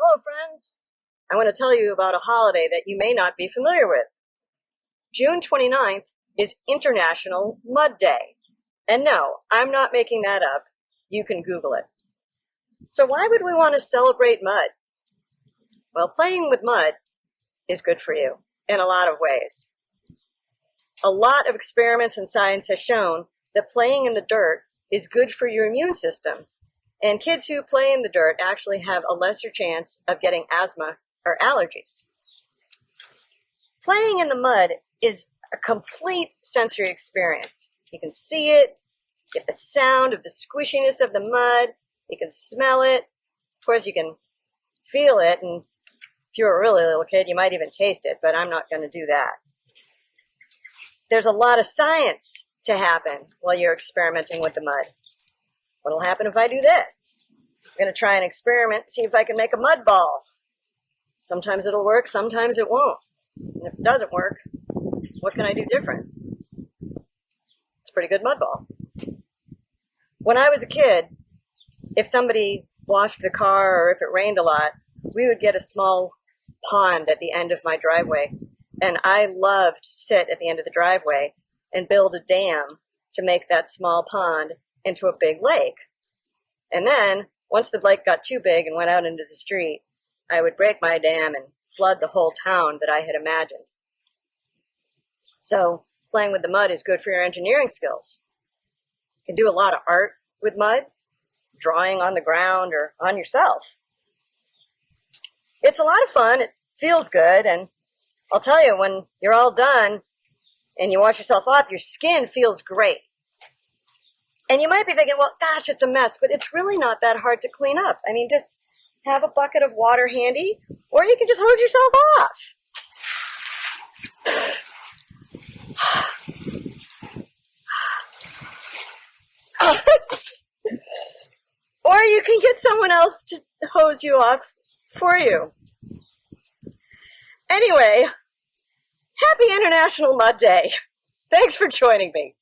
Hello, friends. I want to tell you about a holiday that you may not be familiar with. June 29th is International Mud Day. And no, I'm not making that up. You can Google it. So why would we want to celebrate mud? Well, playing with mud is good for you in a lot of ways. A lot of experiments in science has shown that playing in the dirt is good for your immune system. And kids who play in the dirt actually have a lesser chance of getting asthma or allergies. Playing in the mud is a complete sensory experience. You can see it, get the sound of the squishiness of the mud, you can smell it, of course you can feel it, and if you're a really little kid, you might even taste it, but I'm not going to do that. There's a lot of science to happen while you're experimenting with the mud. What'll happen if I do this? I'm going to try an experiment, see if I can make a mud ball. Sometimes it'll work, sometimes it won't. And if it doesn't work, what can I do different? It's a pretty good mud ball. When I was a kid, if somebody washed the car or if it rained a lot, we would get a small pond at the end of my driveway. And I loved to sit at the end of the driveway and build a dam to make that small pond into a big lake. And then, once the lake got too big and went out into the street, I would break my dam and flood the whole town that I had imagined. So, playing with the mud is good for your engineering skills. You can do a lot of art with mud, drawing on the ground or on yourself. It's a lot of fun, it feels good, and I'll tell you, when you're all done and you wash yourself off, your skin feels great. And you might be thinking, well, gosh, it's a mess, but it's really not that hard to clean up. I mean, just have a bucket of water handy, or you can just hose yourself off. Or you can get someone else to hose you off for you. Anyway, happy International Mud Day. Thanks for joining me.